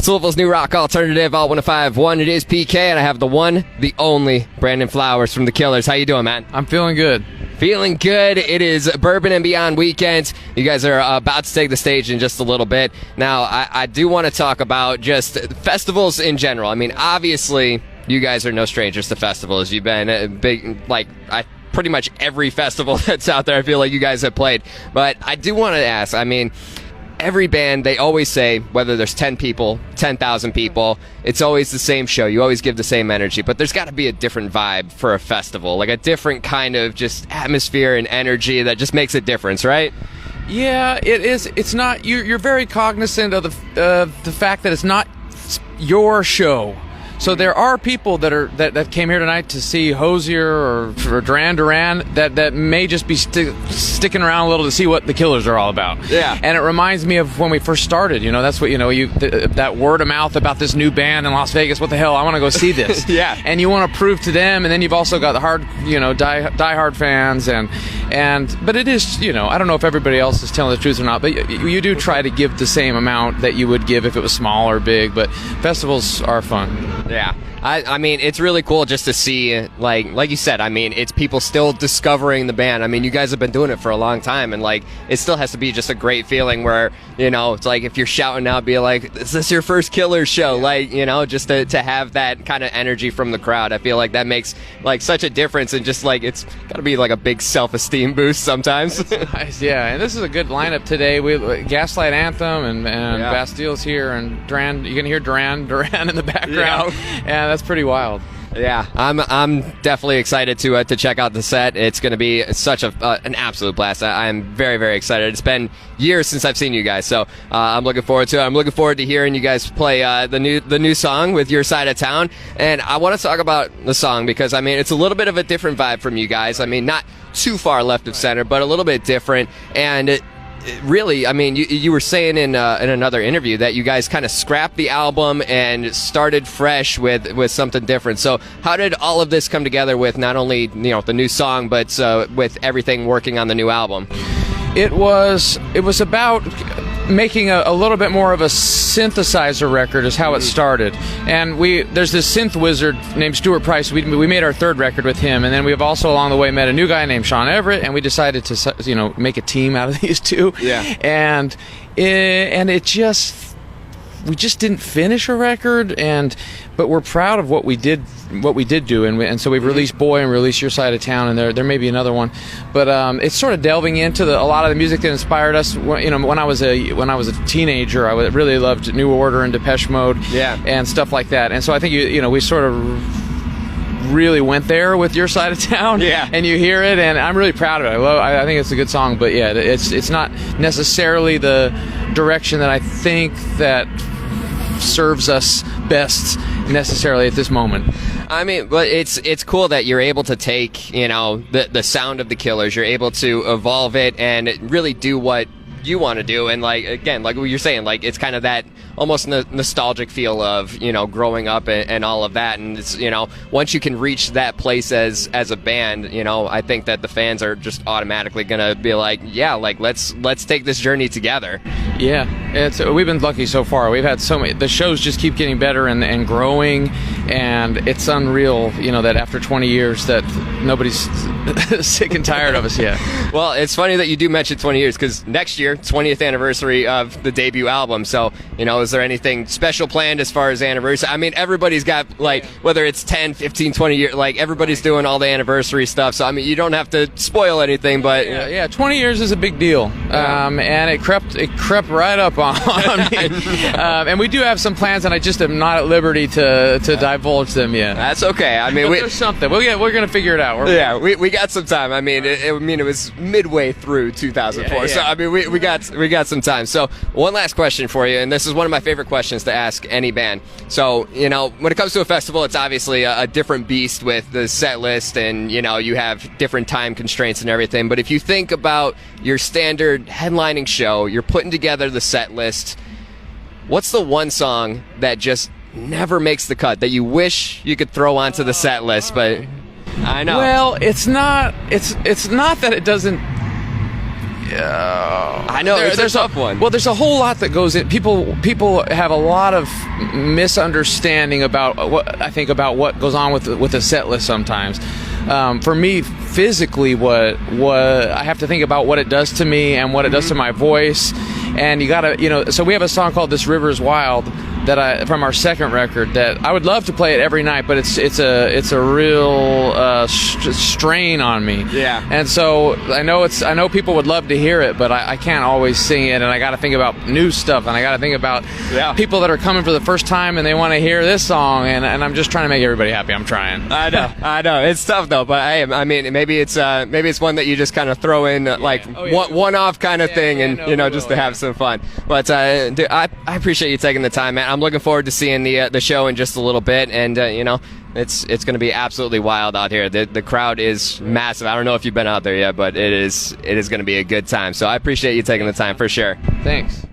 It's Louisville's new rock alternative, Alt 105.1. It is PK, and I have the one, the only Brandon Flowers from the Killers. How you doing, man? I'm feeling good. Feeling good. It is Bourbon Beyond weekend. You guys are about to take the stage in just a little bit. Now, I do want to talk about just festivals in general. I mean, obviously, you guys are no strangers to festivals. You've been big, pretty much every festival that's out there, I feel like you guys have played. But I do want to ask, I mean, every band, they always say, whether there's 10 people, 10,000 people, it's always the same show. You always give the same energy. But there's got to be a different vibe for a festival, like a different kind of just atmosphere and energy that just makes a difference, right? Yeah, it is. It's not. You're very cognizant of the fact that it's not your show. So there are people that came here tonight to see Hozier or Duran Duran that may just be sticking around a little to see what the Killers are all about. Yeah. And it reminds me of when we first started. You know, that's what, you know, that word of mouth about this new band in Las Vegas. What the hell? I want to go see this. Yeah. And you want to prove to them, and then you've also got the hard, you know, diehard fans, but it is, you know, I don't know if everybody else is telling the truth or not, but you do try to give the same amount that you would give if it was small or big. But festivals are fun. Yeah. I mean, it's really cool just to see, like you said, I mean, it's people still discovering the band. I mean, you guys have been doing it for a long time, and, like, it still has to be just a great feeling where, you know, it's like if you're shouting out, be like, is this your first Killers show? Yeah. Like, you know, just to have that kind of energy from the crowd. I feel like that makes, like, such a difference, and just, like, it's got to be, like, a big self-esteem boost sometimes. It's nice, yeah. And this is a good lineup today. We Gaslight Anthem and yeah. Bastille's here, and Duran, you're going to hear Duran in the background. Yeah, that's pretty wild. Yeah, I'm definitely excited to check out the set. It's going to be such an absolute blast. I'm very, very excited. It's been years since I've seen you guys, so I'm looking forward to it. I'm looking forward to hearing you guys play the new song with Your Side of Town. And I want to talk about the song because, I mean, it's a little bit of a different vibe from you guys. I mean, not too far left of center, but a little bit different. And really, I mean, you were saying in another interview that you guys kind of scrapped the album and started fresh with something different. So how did all of this come together with not only, you know, the new song, but with everything working on the new album? It was about making a little bit more of a synthesizer record is how it started. And there's this synth wizard named Stuart Price. We made our third record with him, and then we've also along the way met a new guy named Sean Everett, and we decided to, you know, make a team out of these two. Yeah. And we just didn't finish a record, but we're proud of what we did do, and so we've released Boy and released Your Side of Town, and there may be another one, but it's sort of delving into a lot of the music that inspired us. You know, when I was a teenager, I really loved New Order and Depeche Mode, yeah, and stuff like that. And so I think you know we sort of really went there with Your Side of Town, yeah, and you hear it, and I'm really proud of it. I think it's a good song, but yeah, it's not necessarily the direction that I think that serves us best necessarily at this moment. I mean, but it's cool that you're able to take, you know, the sound of the Killers, you're able to evolve it and really do what you want to do. And, like, again, like what you're saying, like, it's kind of that almost nostalgic feel of, you know, growing up and all of that. And it's, you know, once you can reach that place as a band, you know, I think that the fans are just automatically gonna be like, yeah, like let's take this journey together. Yeah, we've been lucky so far. We've had so many. The shows just keep getting better and growing, and it's unreal, you know, that after 20 years that nobody's sick and tired of us yet. Well, it's funny that you do mention 20 years because next year, 20th anniversary of the debut album. So, you know, is there anything special planned as far as anniversary? I mean, everybody's got, like, whether it's 10, 15, 20 years, like, everybody's doing all the anniversary stuff. So, I mean, you don't have to spoil anything, but... Yeah, 20 years is a big deal. And it crept right up on me. And we do have some plans, and I just am not at liberty to divulge them yet. That's okay. I mean, there's something. We're going to figure it out. We got some time. I mean, it was midway through 2004. Yeah. So, I mean, we got some time. So, one last question for you, and this is one of my favorite questions to ask any band. So, you know, when it comes to a festival, it's obviously a different beast with the set list, and, you know, you have different time constraints and everything. But if you think about your standard headlining show, you're putting together the set list, what's the one song that just never makes the cut that you wish you could throw onto the set list? But I know. Well, it's not that it doesn't. I know it's a tough one. Well, there's a whole lot that goes in. People have a lot of misunderstanding about what goes on with a set list sometimes. For me, physically, what I have to think about what it does to me and what it does to my voice, and you gotta, so we have a song called "This River Is Wild" from our second record that I would love to play it every night, but it's a real strain on me. Yeah. And so I know people would love to hear it, but I can't always sing it, and I got to think about new stuff, and I got to think about people that are coming for the first time and they want to hear this song, and I'm just trying to make everybody happy. I'm trying. I know it's tough though, but I mean maybe it's one that you just kind of throw in one-off kind of thing, and just to have some fun. But dude, I appreciate you taking the time, man. I'm looking forward to seeing the show in just a little bit, and it's going to be absolutely wild out here. The crowd is massive. I don't know if you've been out there yet, but it is going to be a good time. So I appreciate you taking the time for sure. Thanks.